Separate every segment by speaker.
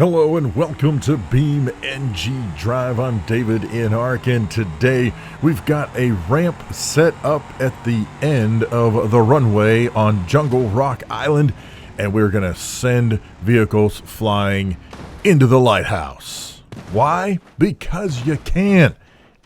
Speaker 1: Hello and welcome to BeamNG Drive. I'm davidinark, and today we've got a ramp set up at the end of the runway on Jungle Rock Island, and we're going to send vehicles flying into the lighthouse. Why? Because you can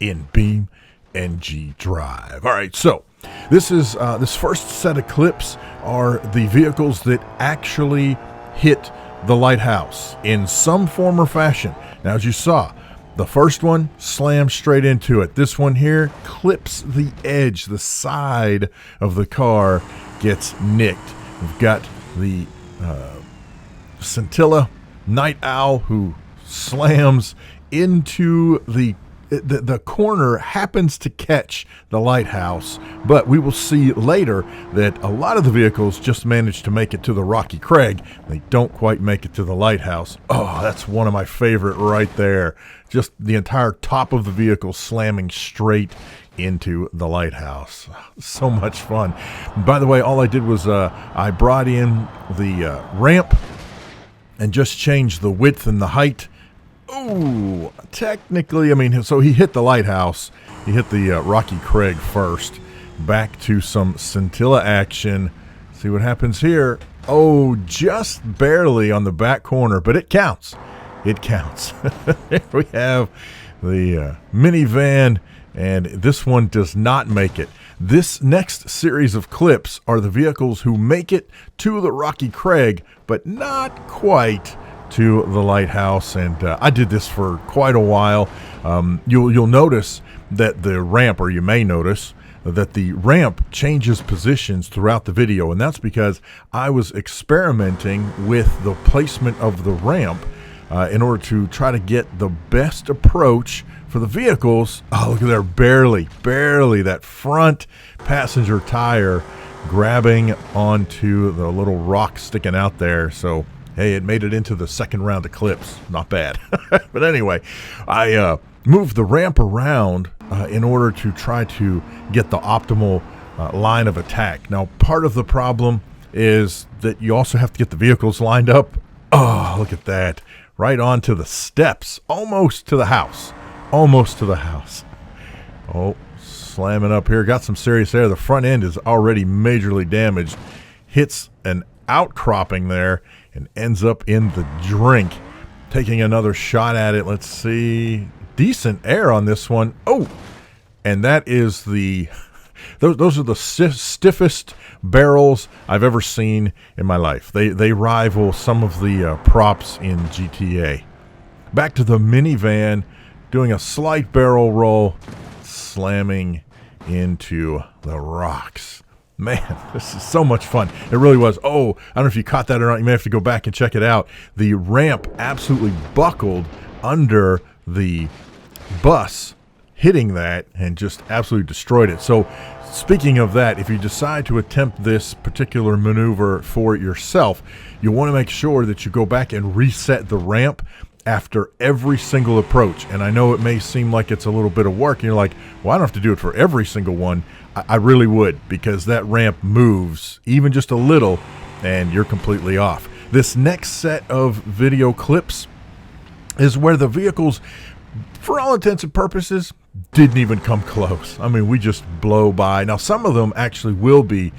Speaker 1: in BeamNG Drive. All right, so this first set of clips are the vehicles that actually hit the lighthouse in some form or fashion. Now, as you saw, the first one slammed straight into it. This one here clips the edge. The side of the car gets nicked. We've got the Scintilla Night Owl who slams into the corner, happens to catch the lighthouse, but we will see later that a lot of the vehicles just manage to make it to the rocky crag. They don't quite make it to the lighthouse. Oh, that's one of my favorite right there. Just the entire top of the vehicle slamming straight into the lighthouse. So much fun. By the way, all I did was I brought in the ramp and just changed the width and the height. Oh, technically, I mean, so he hit the lighthouse. He hit the rocky crag first. Back to some Scintilla action. See what happens here. Oh, just barely on the back corner, but it counts. It counts. We have the minivan, and this one does not make it. This next series of clips are the vehicles who make it to the rocky crag, but not quite to the lighthouse, and I did this for quite a while. You'll notice that the ramp, or you may notice that the ramp changes positions throughout the video, and that's because I was experimenting with the placement of the ramp in order to try to get the best approach for the vehicles. Oh, look at there, barely that front passenger tire grabbing onto the little rock sticking out there. So hey, it made it into the second round of clips. Not bad. But anyway, I moved the ramp around in order to try to get the optimal line of attack. Now, part of the problem is that you also have to get the vehicles lined up. Oh, look at that. Right onto the steps. Almost to the house. Almost to the house. Oh, slamming up here. Got some serious air. The front end is already majorly damaged. Hits an outcropping there and ends up in the drink. Taking another shot at it. Let's see. Decent air on this one. Oh, and that is those are the stiffest barrels I've ever seen in my life. They rival some of the props in GTA. Back to the minivan, doing a slight barrel roll, slamming into the rocks. Man, this is so much fun. It really was. Oh, I don't know if you caught that or not. You may have to go back and check it out. The ramp absolutely buckled under the bus, hitting that and just absolutely destroyed it. So speaking of that, if you decide to attempt this particular maneuver for yourself, you want to make sure that you go back and reset the ramp after every single approach. And I know it may seem like it's a little bit of work, and you're like, well, I don't have to do it for every single one. I really would, because that ramp moves even just a little and you're completely off. This next set of video clips is where the vehicles, for all intents and purposes, didn't even come close. I mean, we just blow by. Now, some of them actually will be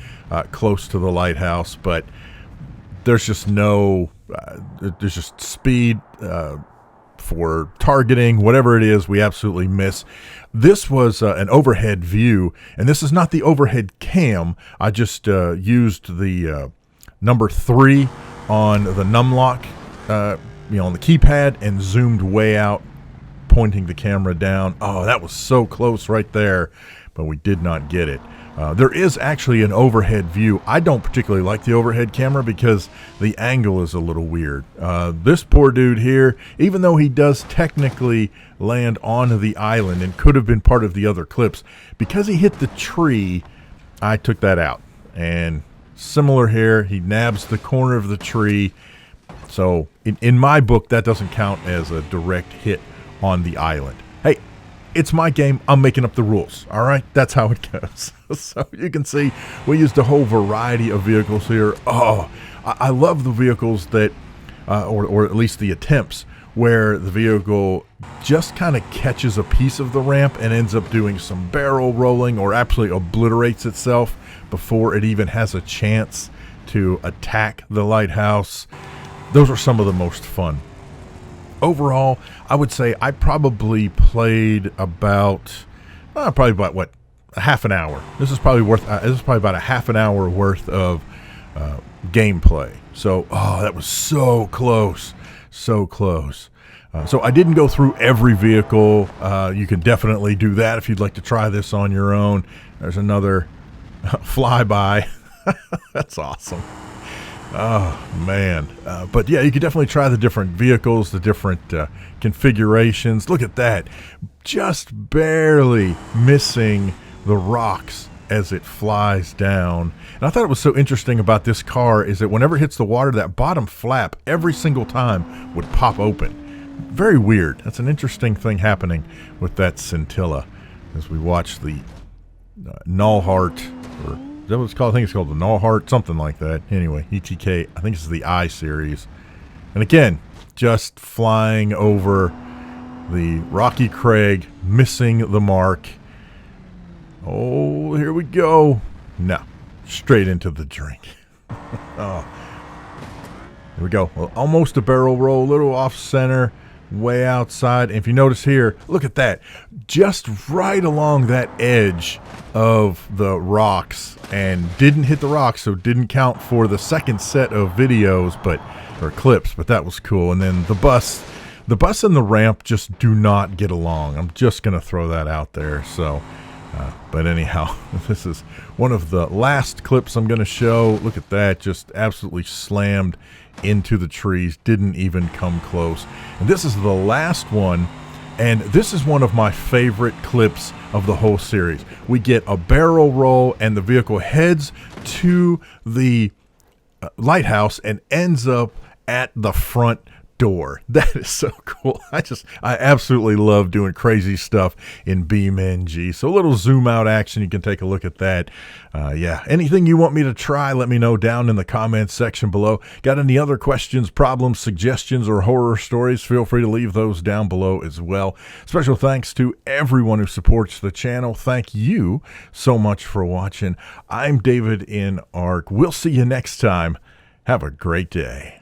Speaker 1: close to the lighthouse, but there's just no, there's just speed for targeting, whatever it is, we absolutely miss. This was an overhead view, and this is not the overhead cam. I just used the number 3 on the numlock, on the keypad, and zoomed way out, pointing the camera down. Oh, that was so close right there, but we did not get it. There is actually an overhead view. I don't particularly like the overhead camera because the angle is a little weird. This poor dude here, even though he does technically land on the island and could have been part of the other clips, because he hit the tree, I took that out. And similar here, he nabs the corner of the tree. So in my book, that doesn't count as a direct hit on the island. Hey, it's my game. I'm making up the rules. All right, that's how it goes. So you can see we used a whole variety of vehicles here. Oh, I love the vehicles that or at least the attempts, where the vehicle just kind of catches a piece of the ramp and ends up doing some barrel rolling or absolutely obliterates itself before it even has a chance to attack the lighthouse. Those are some of the most fun. Overall, I would say I probably played about what, a half an hour. This is probably about a half an hour worth of gameplay. So, that was so close, so close. So I didn't go through every vehicle. You can definitely do that if you'd like to try this on your own. There's another flyby. That's awesome. Oh, man. But yeah, you can definitely try the different vehicles, the different configurations. Look at that. Just barely missing the rocks as it flies down. And I thought it was so interesting about this car is that whenever it hits the water, that bottom flap every single time would pop open. Very weird. That's an interesting thing happening with that scintilla as we watch the Nullheart, or is that what it's called? I think it's called the Nullheart, something like that. Anyway, ETK, I think it's the I series. And again, just flying over the Rocky Craig, missing the mark. Oh, here we go. No, straight into the drink. Oh, here we go. Well, almost a barrel roll, a little off center, way outside. And if you notice here, look at that. Just right along that edge of the rocks, and didn't hit the rocks, so didn't count for the second set of videos, or clips, but that was cool. And then the bus and the ramp just do not get along. I'm just going to throw that out there. So, but anyhow, this is one of the last clips I'm going to show. Look at that, just absolutely slammed into the trees, didn't even come close. And this is the last one, and this is one of my favorite clips of the whole series. We get a barrel roll, and the vehicle heads to the lighthouse and ends up at the front door. That is so cool. I absolutely love doing crazy stuff in BeamNG. So a little zoom out action, you can take a look at that. Yeah, anything you want me to try, let me know down in the comments section below. Got any other questions, problems, suggestions, or horror stories? Feel free to leave those down below as well. Special thanks to everyone who supports the channel. Thank you so much for watching. I'm davidinark. We'll see you next time. Have a great day.